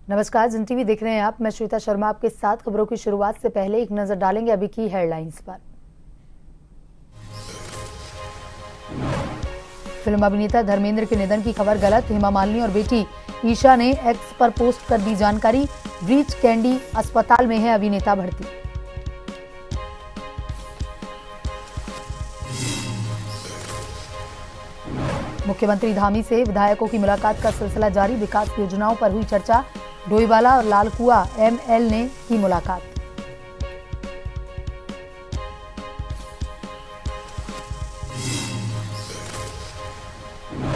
नमस्कार, जिन टीवी देख रहे हैं आप। मैं श्वेता शर्मा आपके साथ। खबरों की शुरुआत से पहले एक नजर डालेंगे अभी की हेडलाइंस पर। फिल्म अभिनेता धर्मेंद्र के निधन की खबर गलत। हेमा मालिनी और बेटी ईशा ने एक्स पर पोस्ट कर दी जानकारी। ब्रीच कैंडी अस्पताल में है अभिनेता भर्ती। मुख्यमंत्री धामी से विधायकों की मुलाकात का सिलसिला जारी। विकास योजनाओं पर हुई चर्चा। डोईवाला और लालकुआ एमएल ने की मुलाकात।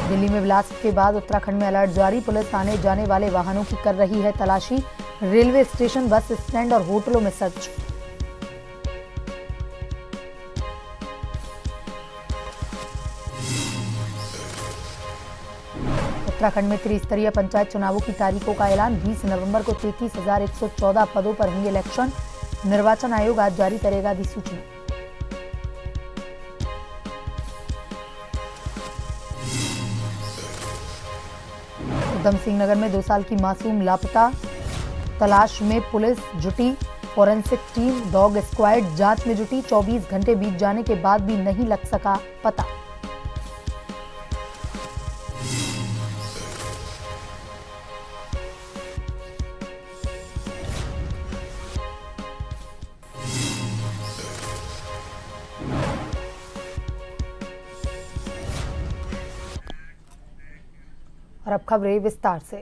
दिल्ली में ब्लास्ट के बाद उत्तराखंड में अलर्ट जारी। पुलिस आने जाने वाले वाहनों की कर रही है तलाशी। रेलवे स्टेशन, बस स्टैंड और होटलों में सर्च। उत्तराखंड में त्रिस्तरीय पंचायत चुनावों की तारीखों का ऐलान। 20 नवंबर को 33,114 पदों पर होंगे इलेक्शन। निर्वाचन आयोग आज जारी करेगा अधिसूचना। उधम सिंह नगर में 2 साल की मासूम लापता। तलाश में पुलिस जुटी। फॉरेंसिक टीम, डॉग स्क्वाड जांच में जुटी। 24 घंटे बीत जाने के बाद भी नहीं लग सका पता। और अब खबरें विस्तार से।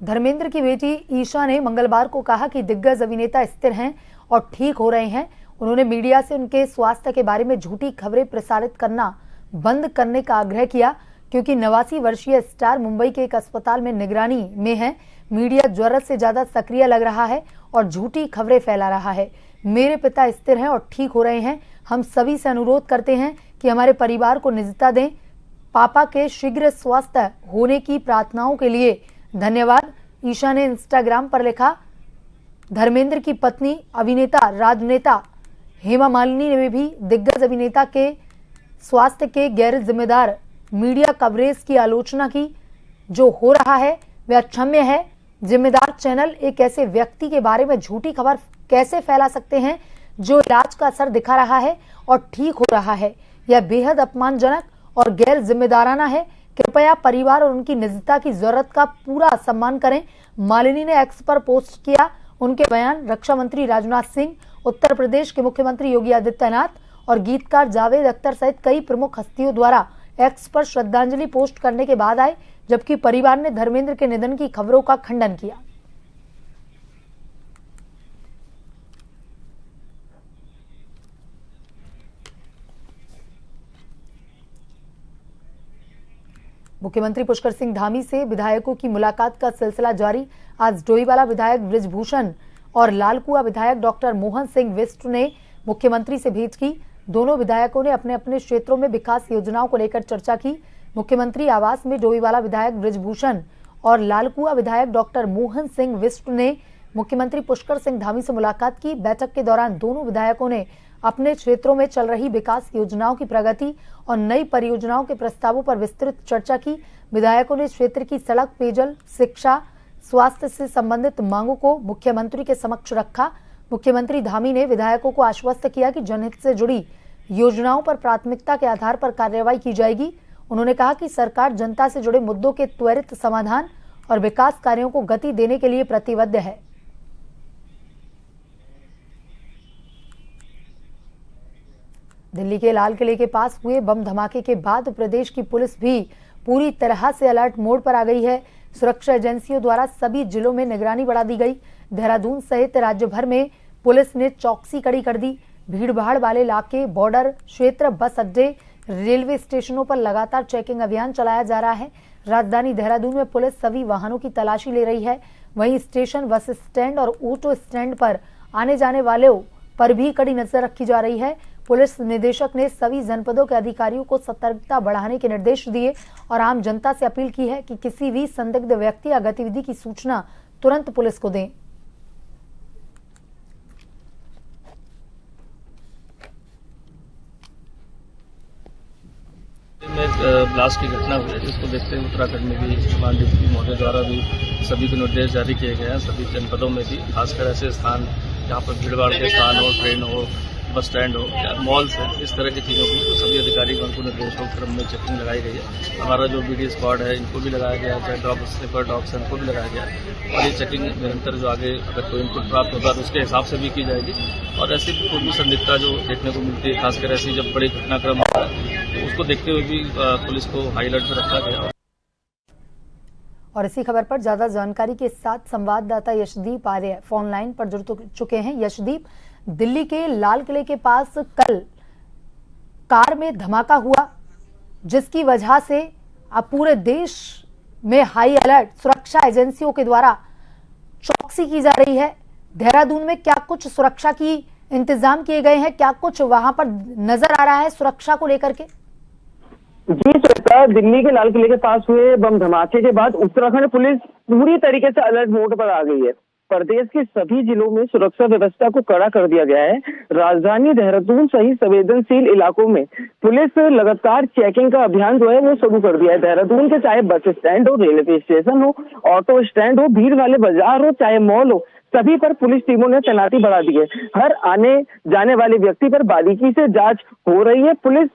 धर्मेंद्र की बेटी ईशा ने मंगलवार को कहा कि दिग्गज अभिनेता स्थिर हैं और ठीक हो रहे हैं। उन्होंने मीडिया से उनके स्वास्थ्य के बारे में झूठी खबरें प्रसारित करना बंद करने का आग्रह किया, क्योंकि 89 वर्षीय स्टार मुंबई के एक अस्पताल में निगरानी में है। मीडिया जरूरत से ज्यादा सक्रिय लग रहा है और झूठी खबरें फैला रहा है। मेरे पिता स्थिर हैं और ठीक हो रहे हैं। हम सभी से अनुरोध करते हैं कि हमारे परिवार को निजता दें। पापा के शीघ्र स्वस्थ होने की प्रार्थनाओं के लिए धन्यवाद, ईशा ने इंस्टाग्राम पर लिखा। धर्मेंद्र की पत्नी अभिनेता राजनेता हेमा मालिनी ने भी दिग्गज अभिनेता के स्वास्थ्य के गैर जिम्मेदार मीडिया कवरेज की आलोचना की। जो हो रहा है वह अक्षम्य है। जिम्मेदार चैनल एक ऐसे व्यक्ति के बारे में झूठी खबर कैसे फैला सकते हैं जो इलाज का असर दिखा रहा है और ठीक हो रहा है। यह बेहद अपमानजनक और गैर जिम्मेदाराना है। कृपया परिवार और उनकी निजता की जरूरत का पूरा सम्मान करें, मालिनी ने एक्स पर पोस्ट किया। उनके बयान रक्षा मंत्री राजनाथ सिंह, उत्तर प्रदेश के मुख्यमंत्री योगी आदित्यनाथ और गीतकार जावेद अख्तर सहित कई प्रमुख हस्तियों द्वारा एक्स पर श्रद्धांजलि पोस्ट करने के बाद आए, जबकि परिवार ने धर्मेंद्र के निधन की खबरों का खंडन किया। मुख्यमंत्री पुष्कर सिंह धामी से विधायकों की मुलाकात का सिलसिला जारी। आज डोईवाला विधायक बृजभूषण और लालकुआ विधायक डॉक्टर मोहन सिंह बिष्ट ने मुख्यमंत्री से भेंट की। दोनों विधायकों ने अपने अपने क्षेत्रों में विकास योजनाओं को लेकर चर्चा की। मुख्यमंत्री आवास में डोईवाला विधायक बृजभूषण और लालकुआ विधायक डॉक्टर मोहन सिंह बिष्ट ने मुख्यमंत्री पुष्कर सिंह धामी से मुलाकात की। बैठक के दौरान दोनों विधायकों ने अपने क्षेत्रों में चल रही विकास योजनाओं की प्रगति और नई परियोजनाओं के प्रस्तावों पर विस्तृत चर्चा की। विधायकों ने क्षेत्र की सड़क, पेयजल, शिक्षा, स्वास्थ्य से संबंधित मांगों को मुख्यमंत्री के समक्ष रखा। मुख्यमंत्री धामी ने विधायकों को आश्वस्त किया कि जनहित से जुड़ी योजनाओं पर प्राथमिकता के आधार पर कार्रवाई की जाएगी। उन्होंने कहा कि सरकार जनता से जुड़े मुद्दों के त्वरित समाधान और विकास कार्यों को गति देने के लिए प्रतिबद्ध है। दिल्ली के लाल किले के पास हुए बम धमाके के बाद प्रदेश की पुलिस भी पूरी तरह से अलर्ट मोड पर आ गई है। सुरक्षा एजेंसियों द्वारा सभी जिलों में निगरानी बढ़ा दी गई। देहरादून सहित राज्य भर में पुलिस ने चौकसी कड़ी कर दी। भीड़भाड़ वाले इलाके, बॉर्डर क्षेत्र, बस अड्डे, रेलवे स्टेशनों पर लगातार चेकिंग अभियान चलाया जा रहा है। राजधानी देहरादून में पुलिस सभी वाहनों की तलाशी ले रही है। वहीं स्टेशन, बस स्टैंड और ऑटो स्टैंड पर आने जाने वालों पर भी कड़ी नजर रखी जा रही है। पुलिस निदेशक ने सभी जनपदों के अधिकारियों को सतर्कता बढ़ाने के निर्देश दिए और आम जनता से अपील की है कि किसी भी संदिग्ध व्यक्ति या गतिविधि की सूचना तुरंत पुलिस को दें। ब्लास्ट की घटना हुई है, जिसको देखते हुए उत्तराखंड में भी माननीय डिप्टी महोदय द्वारा भी सभी को निर्देश जारी किए गए हैं। सभी जनपदों में भी खासकर ऐसे स्थान जहाँ पर भीड़भाड़ के स्थान हो, ट्रेन हो, बस स्टैंड हो या मॉल्स है, इस तरह की चीज़ों की तो सभी अधिकारियों को निर्देशों के क्रम में चेकिंग लगाई गई है। हमारा जो BD स्क्वाड है इनको भी लगाया गया है, चाहे डॉग स्निपर डॉग्स हैं इनको भी लगाया गया है और ये चेकिंग निरंतर जो आगे अगर कोई इनपुट प्राप्त होता है तो उसके हिसाब से भी की जाएगी। और ऐसी कोई भी संदिग्धता जो देखने को मिलती है, खासकर ऐसी जब बड़ी घटनाक्रम होता है तो उसको देखते हुए भी पुलिस को हाई अलर्ट पर रखा गया। और इसी खबर पर ज्यादा जानकारी के साथ संवाददाता यशदीप आर्य फोन लाइन पर जुड़ चुके हैं। यशदीप, दिल्ली के लाल किले के पास कल कार में धमाका हुआ जिसकी वजह से अब पूरे देश में हाई अलर्ट सुरक्षा एजेंसियों के द्वारा चौकसी की जा रही है। देहरादून में क्या कुछ सुरक्षा की इंतजाम किए गए हैं, क्या कुछ वहां पर नजर आ रहा है सुरक्षा को लेकर के? जी श्वेता, दिल्ली के लाल किले के पास हुए बम धमाके के बाद उत्तराखंड पुलिस पूरी तरीके से अलर्ट मोड पर आ गई है। प्रदेश के सभी जिलों में सुरक्षा व्यवस्था को कड़ा कर दिया गया है। राजधानी देहरादून सहित संवेदनशील इलाकों में पुलिस लगातार चेकिंग का अभियान जो है वो शुरू कर दिया है। देहरादून के चाहे बस स्टैंड हो, रेलवे स्टेशन हो, ऑटो स्टैंड हो, भीड़ वाले बाजार हो, चाहे मॉल हो, सभी पर पुलिस टीमों ने तैनाती बढ़ा दी है। हर आने जाने वाले व्यक्ति पर बारीकी से जांच हो रही है। पुलिस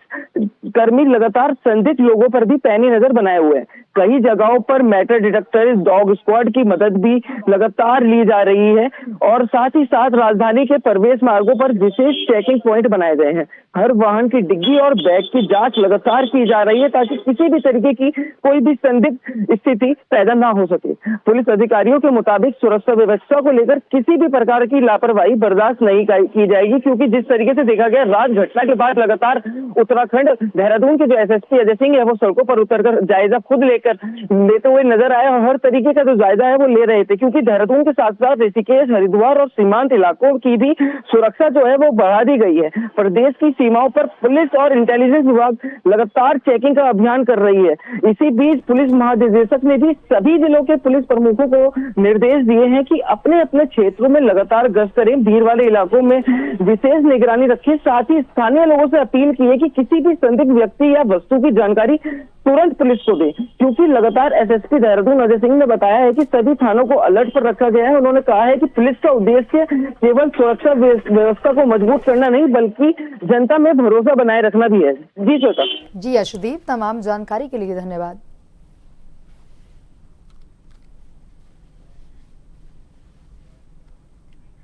कर्मी लगातार संदिग्ध लोगों पर भी पैनी नजर बनाए हुए हैं। कई जगहों पर मेटल डिटेक्टर, डॉग स्क्वाड की मदद भी लगातार ली जा रही है और साथ ही साथ राजधानी के प्रवेश मार्गों पर विशेष चेकिंग पॉइंट बनाए गए हैं। हर वाहन की डिग्गी और बैग की जांच लगातार की जा रही है ताकि किसी भी तरीके की कोई भी संदिग्ध स्थिति पैदा ना हो सके। पुलिस अधिकारियों के मुताबिक सुरक्षा व्यवस्था को लेकर किसी भी प्रकार की लापरवाही बर्दाश्त नहीं की जाएगी, क्योंकि जिस तरीके से देखा गया रात घटना के बाद लगातार उत्तराखंड देहरादून के जो SSP अजय सिंह है वो सड़कों पर उतरकर जायजा खुद लेते हुए नजर आए और हर तरीके का जो जायजा है वो ले रहे थे, क्योंकि देहरादून के साथ साथ ऋषिकेश, हरिद्वार और सीमांत इलाकों की भी सुरक्षा जो है वो बढ़ा दी गई है। प्रदेश की सीमाओं पर पुलिस और इंटेलिजेंस विभाग लगातार चेकिंग का अभियान कर रही है। इसी बीच पुलिस महानिदेशक ने भी सभी जिलों के पुलिस प्रमुखों को निर्देश दिए हैं कि अपने अपने क्षेत्रों में लगातार गश्त करें, भीड़ वाले इलाकों में विशेष निगरानी रखें। साथ ही स्थानीय लोगों से अपील की है कि किसी भी संदिग्ध व्यक्ति या वस्तु की जानकारी तुरंत पुलिस को दे, क्योंकि लगातार SSP देहरादून अजय सिंह ने बताया है कि सभी थानों को अलर्ट पर रखा गया है। उन्होंने कहा है कि पुलिस का उद्देश्य केवल सुरक्षा व्यवस्था को मजबूत करना नहीं बल्कि जनता में भरोसा बनाए रखना भी है। जी श्वेता। जी यशदीप, तमाम जानकारी के लिए धन्यवाद।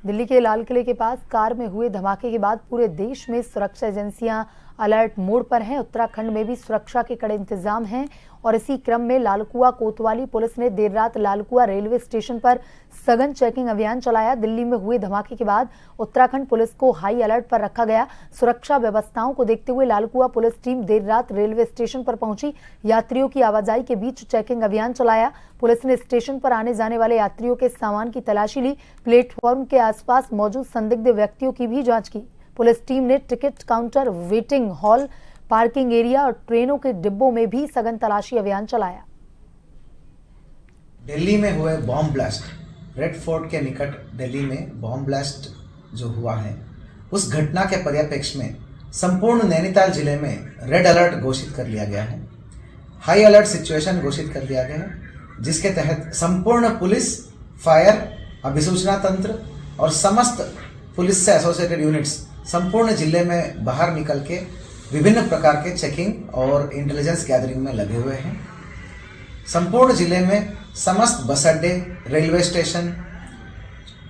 दिल्ली के लाल किले के पास कार में हुए धमाके के बाद पूरे देश में सुरक्षा एजेंसियां अलर्ट मोड पर हैं। उत्तराखंड में भी सुरक्षा के कड़े इंतजाम हैं और इसी क्रम में लालकुआ कोतवाली पुलिस ने देर रात लालकुआ रेलवे स्टेशन पर सघन चेकिंग अभियान चलाया। दिल्ली में हुए धमाके के बाद उत्तराखंड पुलिस को हाई अलर्ट पर रखा गया। सुरक्षा व्यवस्थाओं को देखते हुए लालकुआ पुलिस टीम देर रात रेलवे स्टेशन पर पहुंची, यात्रियों की आवाजाही के बीच चेकिंग अभियान चलाया। पुलिस ने स्टेशन पर आने जाने वाले यात्रियों के सामान की तलाशी ली। प्लेटफॉर्म के आसपास मौजूद संदिग्ध व्यक्तियों की भी जांच की। पुलिस टीम ने ticket counter, waiting hall, parking area और ट्रेनों के डिब्बों में भी सघन तलाशी अभियान चलाया। दिल्ली में हुए बॉम्ब ब्लास्ट, रेड फोर्ट के निकट दिल्ली में बॉम्ब ब्लास्ट जो हुआ है, उस घटना के परिप्रेक्ष्य में संपूर्ण नैनीताल जिले में रेड अलर्ट घोषित कर लिया गया है। हाई अलर्ट सिचुएशन घोषित कर दिया गया है, जिसके तहत संपूर्ण पुलिस, फायर, अभिसूचना तंत्र और समस्त पुलिस से एसोसिएटेड यूनिट्स संपूर्ण जिले में बाहर निकल के विभिन्न प्रकार के चेकिंग और इंटेलिजेंस गैदरिंग में लगे हुए हैं। संपूर्ण जिले में समस्त बस अड्डे, railway station,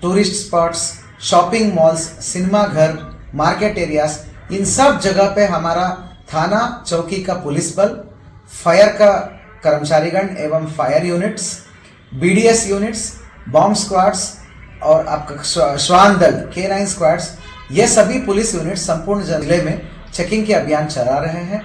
tourist spots, shopping malls, cinema घर, मार्केट एरियाज, इन सब जगह पे हमारा थाना चौकी का पुलिस बल, फायर का कर्मचारीगण एवं fire units, BDS units, bomb squads और आपका श्वान दल, K9 स्क्वाड्स, ये सभी पुलिस यूनिट संपूर्ण जिले में चेकिंग के अभियान चला रहे हैं।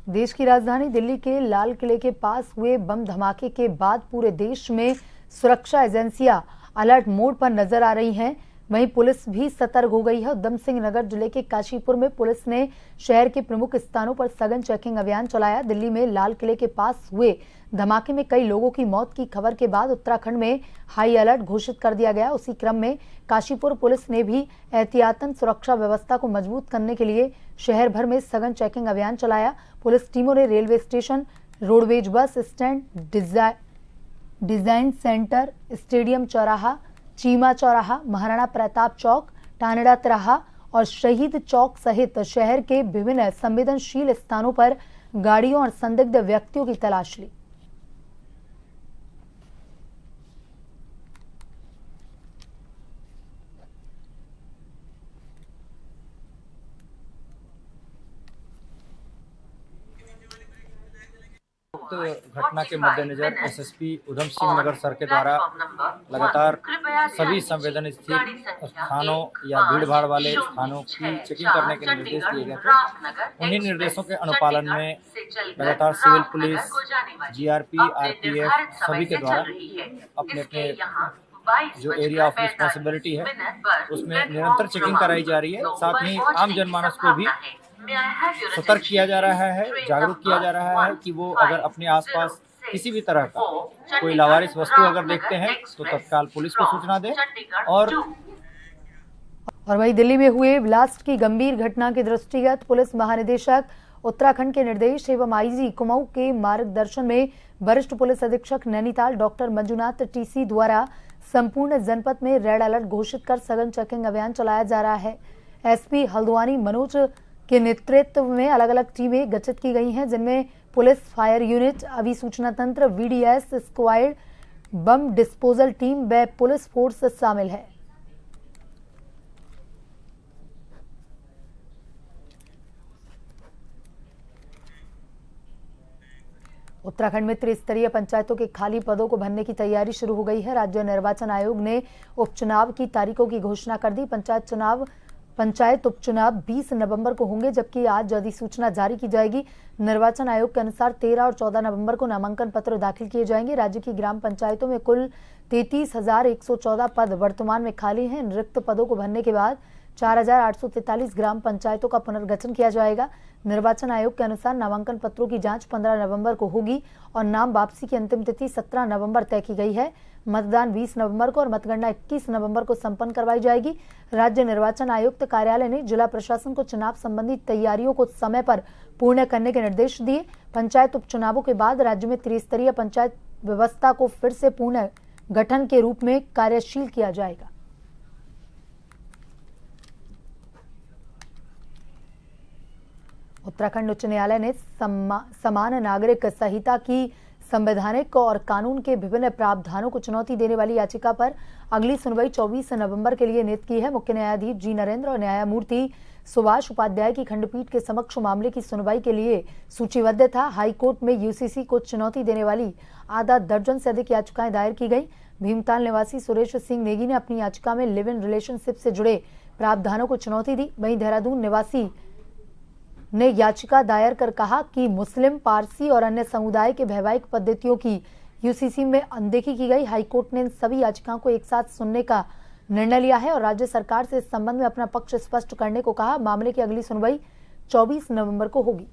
देश की राजधानी दिल्ली के लाल किले के पास हुए बम धमाके के बाद पूरे देश में सुरक्षा एजेंसियां अलर्ट मोड पर नजर आ रही हैं। वहीं पुलिस भी सतर्क हो गई है। उधम सिंह नगर जिले के काशीपुर में पुलिस ने शहर के प्रमुख स्थानों पर सघन चेकिंग अभियान चलाया। दिल्ली में लाल किले के पास हुए धमाके में कई लोगों की मौत की खबर के बाद उत्तराखंड में हाई अलर्ट घोषित कर दिया गया। उसी क्रम में काशीपुर पुलिस ने भी एहतियातन सुरक्षा व्यवस्था को मजबूत करने के लिए शहर भर में सघन चेकिंग अभियान चलाया। पुलिस टीमों ने railway station, roadways bus stand, design centre, stadium चौराहा, चीमा चौराहा, महाराणा प्रताप चौक, टानेड़ा तिराहा और शहीद चौक सहित शहर के विभिन्न संवेदनशील स्थानों पर गाड़ियों और संदिग्ध व्यक्तियों की तलाश ली। घटना के मद्देनजर एसएसपी उधम सिंह नगर सर के द्वारा लगातार सभी संवेदनशील स्थानों या भीड़भाड़ वाले स्थानों की चेकिंग करने के निर्देश दिए गए थे। उन्हीं निर्देशों के अनुपालन में लगातार सिविल पुलिस, जीआरपी, आरपीएफ सभी के द्वारा अपने अपने जो एरिया ऑफ रिस्पॉन्सिबिलिटी है उसमें निरंतर चेकिंग कराई जा रही है। साथ ही आम जनमानस को भी सतर्क किया जा रहा है, जागरूक किया जा रहा है कि वो अगर अपने आसपास किसी भी तरह का कोई लावारिस वस्तु अगर देखते हैं तो तत्काल पुलिस को सूचना दें। और वहीं दिल्ली में हुए ब्लास्ट की गंभीर घटना के दृष्टिगत पुलिस महानिदेशक उत्तराखंड के निर्देश एवं आईजी कुमाऊं के मार्गदर्शन में वरिष्ठ पुलिस अधीक्षक नैनीताल डॉक्टर मंजुनाथ टीसी द्वारा संपूर्ण जनपद में रेड अलर्ट घोषित कर सघन चेकिंग अभियान चलाया जा रहा है। एसपी हल्द्वानी मनोज के नेतृत्व में अलग अलग टीमें गठित की गई हैं, जिनमें पुलिस फायर यूनिट, अभिसूचना तंत्र, VDS squad, bomb disposal team व पुलिस फोर्स शामिल है। उत्तराखंड में त्रिस्तरीय पंचायतों के खाली पदों को भरने की तैयारी शुरू हो गई है। राज्य निर्वाचन आयोग ने उपचुनाव की तारीखों की घोषणा कर दी। पंचायत उपचुनाव 20 नवंबर को होंगे, जबकि आज अधिसूचना जारी की जाएगी। निर्वाचन आयोग के अनुसार 13 और 14 नवंबर को नामांकन पत्र दाखिल किए जाएंगे। राज्य की ग्राम पंचायतों में कुल 33,114 पद वर्तमान में खाली हैं। रिक्त पदों को भरने के बाद 4,843 ग्राम पंचायतों का पुनर्गठन किया जाएगा। निर्वाचन आयोग के अनुसार नामांकन पत्रों की जांच 15 नवंबर को होगी और नाम वापसी की अंतिम तिथि 17 नवंबर तय की गई है। मतदान 20 नवंबर को और मतगणना 21 नवंबर को संपन्न करवाई जाएगी। राज्य निर्वाचन आयुक्त कार्यालय ने जिला प्रशासन को चुनाव संबंधी तैयारियों को समय पर पूर्ण करने के निर्देश दिए। पंचायत उपचुनावों के बाद राज्य में त्रिस्तरीय पंचायत व्यवस्था को फिर से पूर्ण गठन के रूप में कार्यशील किया जाएगा। उत्तराखंड उच्च न्यायालय ने समान नागरिक संहिता की संवैधानिक और कानून के विभिन्न प्रावधानों को चुनौती देने वाली याचिका पर अगली सुनवाई 24 नवंबर के लिए नियत की है। मुख्य न्यायाधीश जी नरेंद्र और न्यायमूर्ति सुभाष उपाध्याय की खंडपीठ के समक्ष मामले की सुनवाई के लिए सूचीबद्ध था। हाईकोर्ट में यूसीसी को चुनौती देने वाली आधा दर्जन से अधिक याचिकाएं दायर की गई। भीमताल निवासी सुरेश सिंह नेगी ने अपनी याचिका में लिव इन रिलेशनशिप से जुड़े प्रावधानों को चुनौती दी। वहीं देहरादून निवासी ने याचिका दायर कर कहा कि मुस्लिम, पारसी और अन्य समुदाय के वैवाहिक पद्धतियों की यूसीसी में अनदेखी की गई। हाईकोर्ट ने इन सभी याचिकाओं को एक साथ सुनने का निर्णय लिया है और राज्य सरकार से इस संबंध में अपना पक्ष स्पष्ट करने को कहा। मामले की अगली सुनवाई 24 नवंबर को होगी।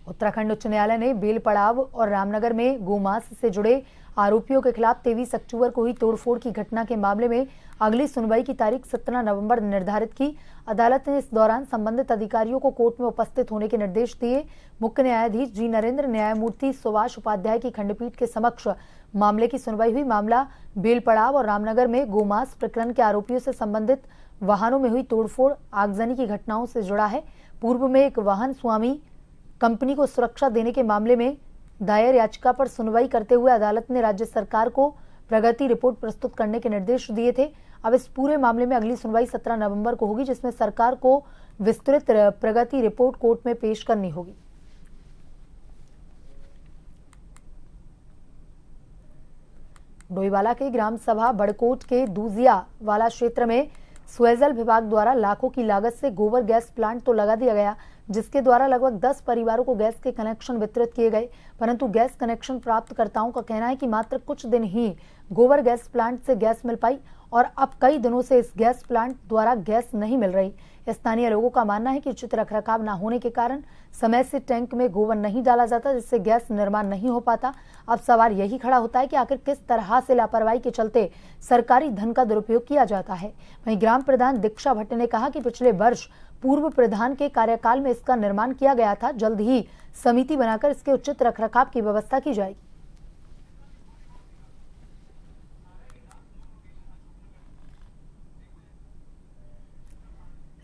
उत्तराखंड उच्च न्यायालय ने बेल पड़ाव और रामनगर में गोमांस से जुड़े आरोपियों के खिलाफ 23 अक्टूबर को हुई तोड़फोड़ की घटना के मामले में अगली सुनवाई की तारीख 17 नवंबर निर्धारित की। अदालत ने इस दौरान संबंधित अधिकारियों को कोर्ट में उपस्थित होने के निर्देश दिए। मुख्य न्यायाधीश जी नरेंद्र, न्यायमूर्ति सुभाष उपाध्याय की खंडपीठ के समक्ष मामले की सुनवाई हुई। मामला बेल पड़ाव और रामनगर में गोमांस प्रकरण के आरोपियों से संबंधित वाहनों में हुई तोड़फोड़, आगजनी की घटनाओं से जुड़ा है। पूर्व में एक वाहन स्वामी कंपनी को सुरक्षा देने के मामले में दायर याचिका पर सुनवाई करते हुए अदालत ने राज्य सरकार को प्रगति रिपोर्ट प्रस्तुत करने के निर्देश दिए थे। अब इस पूरे मामले में अगली सुनवाई 17 नवंबर को होगी, जिसमें सरकार को विस्तृत प्रगति रिपोर्ट कोर्ट में पेश करनी होगी। डोईवाला के ग्राम सभा बड़कोट के दूजिया वाला क्षेत्र में स्वजल विभाग द्वारा लाखों की लागत से गोबर गैस प्लांट तो लगा दिया गया, जिसके द्वारा लगभग 10 परिवारों को गैस के कनेक्शन वितरित किए गए, परंतु गैस कनेक्शन प्राप्तकर्ताओं का कहना है कि मात्र कुछ दिन ही गोबर गैस प्लांट से गैस मिल पाई और अब कई दिनों से इस गैस प्लांट द्वारा गैस नहीं मिल रही। स्थानीय लोगों का मानना है कि उचित रखरखाव न होने के कारण समय से टैंक में गोबर नहीं डाला जाता, जिससे गैस निर्माण नहीं हो पाता। अब सवाल यही खड़ा होता है कि आखिर किस तरह से लापरवाही के चलते सरकारी धन का दुरुपयोग किया जाता है। वहीं ग्राम प्रधान दीक्षा भट्ट ने कहा कि पिछले वर्ष पूर्व प्रधान के कार्यकाल में इसका निर्माण किया गया था। जल्द ही समिति बनाकर इसके उचित रखरखाव की व्यवस्था की जाएगी।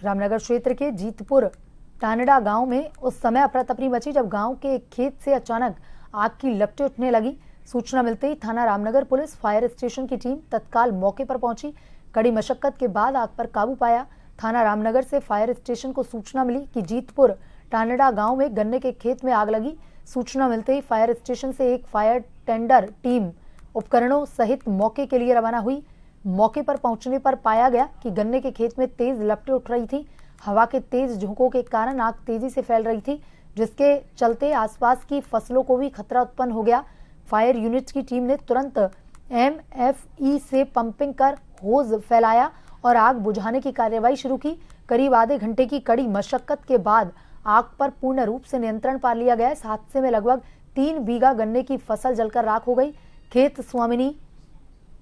रामनगर क्षेत्र के जीतपुर टानड़ा गांव में उस समय अफरा तफरी मची जब गांव के एक खेत से अचानक आग की लपटें उठने लगी। सूचना मिलते ही थाना रामनगर पुलिस फायर स्टेशन की टीम तत्काल मौके पर पहुंची। कड़ी मशक्कत के बाद आग पर काबू पाया। थाना रामनगर से फायर स्टेशन को सूचना मिली कि जीतपुर टानड़ा गांव में गन्ने के खेत में आग लगी। सूचना मिलते ही फायर स्टेशन से एक फायर टेंडर टीम उपकरणों सहित मौके के लिए रवाना हुई। मौके पर पहुंचने पर पाया गया कि गन्ने के खेत में तेज लपटें उठ रही थी। हवा के तेज झोंकों के कारण आग तेजी से फैल रही थी, जिसके चलते आसपास की फसलों को भी खतरा उत्पन्न हो गया। फायर यूनिट की टीम ने तुरंत MFE से पंपिंग कर होज फैलाया और आग बुझाने की कार्यवाही शुरू की। करीब आधे घंटे की कड़ी मशक्कत के बाद आग पर पूर्ण रूप से नियंत्रण पा लिया गया। इस हादसे में लगभग 3 बीघा गन्ने की फसल जलकर राख हो गई। खेत स्वामिनी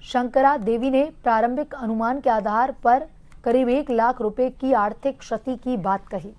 शंकरा देवी ने प्रारंभिक अनुमान के आधार पर करीब 1 लाख रुपए की आर्थिक क्षति की बात कही।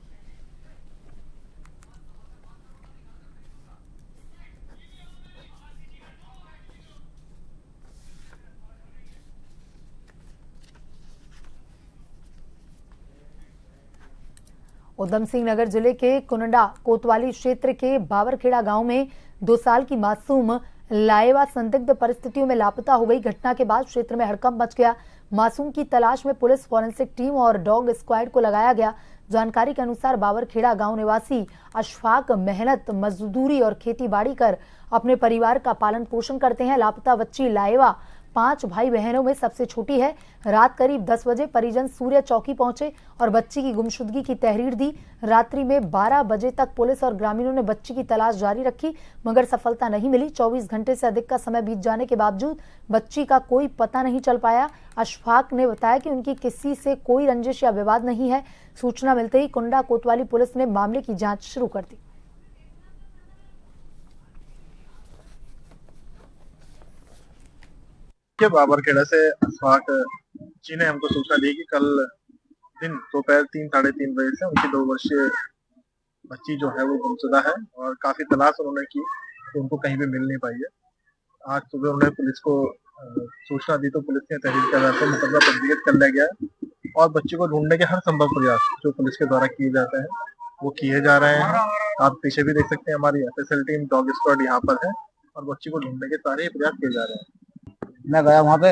उधम सिंह नगर जिले के कुनडा कोतवाली क्षेत्र के बावरखेड़ा गांव में 2 साल की मासूम लाएवा संदिग्ध परिस्थितियों में लापता हो गई। घटना के बाद क्षेत्र में हड़कंप मच गया। मासूम की तलाश में पुलिस, फॉरेंसिक टीम और डॉग स्क्वाड को लगाया गया। जानकारी के अनुसार बावरखेड़ा गांव निवासी अशफाक मेहनत मजदूरी और खेती-बाड़ी कर अपने परिवार का पालन पोषण करते हैं। लापता बच्ची लाएवा 5 भाई बहनों में सबसे छोटी है। रात करीब 10 बजे परिजन सूर्य चौकी पहुंचे और बच्ची की गुमशुदगी की तहरीर दी। रात्रि में 12 बजे तक पुलिस और ग्रामीणों ने बच्ची की तलाश जारी रखी, मगर सफलता नहीं मिली। 24 घंटे से अधिक का समय बीत जाने के बावजूद बच्ची का कोई पता नहीं चल पाया। अशफाक ने बताया कि उनकी किसी से कोई रंजिश या विवाद नहीं है। सूचना मिलते ही कुंडा कोतवाली पुलिस ने मामले की जांच शुरू कर दी। के बाबरखेड़ा से अशफाक जी ने हमको सूचना दी कि कल दिन दोपहर 3 साढ़े 3 बजे से उनकी 2 वर्षीय बच्ची जो है वो गुमशुदा है और काफी तलाश उन्होंने की तो उनको कहीं भी मिल नहीं पाई है। आज सुबह उन्होंने पुलिस को सूचना दी तो पुलिस ने तहरीर के आधार पर मुकदमा पंजीकृत कर लिया गया है और बच्ची को ढूंढने के हर संभव प्रयास जो पुलिस के द्वारा किए जाते हैं वो किए जा रहे हैं। आप पीछे भी देख सकते हैं हमारी FSL टीम, डॉग स्क्वाड यहाँ पर है और बच्ची को ढूंढने के सारे प्रयास किए जा रहे हैं। मैं गया वहाँ पे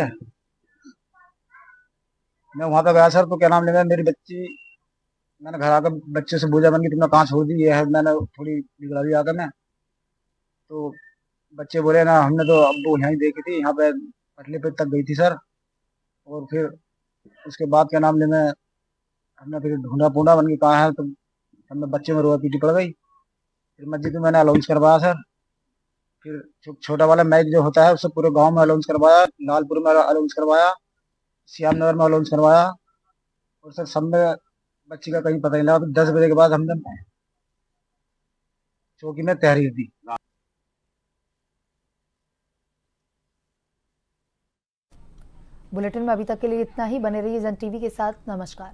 गया सर, तो क्या नाम लेगा मेरी बच्ची, मैंने घर आकर बच्चे से पूछा मैंने तुमने कहाँ छोड़ दी, ये है मैंने थोड़ी बिगड़ा दी आकर मैं, तो बच्चे बोले ना हमने तो अब्बू यहीं देखी थी, यहाँ पे पटले पे तक गई थी सर। और फिर उसके बाद क्या नाम ले मैं हमने फिर ढूंढा पूंढा बन के कहा है तो हमने बच्चे में रोआ पीटी पड़ गई। फिर मस्जिद में मैंने अलाउंस करवाया सर। फिर छोटा वाला मैच जो होता है उससे पूरे गांव में अलाउंस करवाया, लालपुर में अलाउंस करवाया, श्यामनगर में अलाउंस करवाया और सर सब में बच्ची का कहीं पता नहीं लगा। 10 बजे के बाद हमने चौकी में तहरीर दी। बुलेटिन में अभी तक के लिए इतना ही। बने रहिए जन टीवी के साथ। नमस्कार।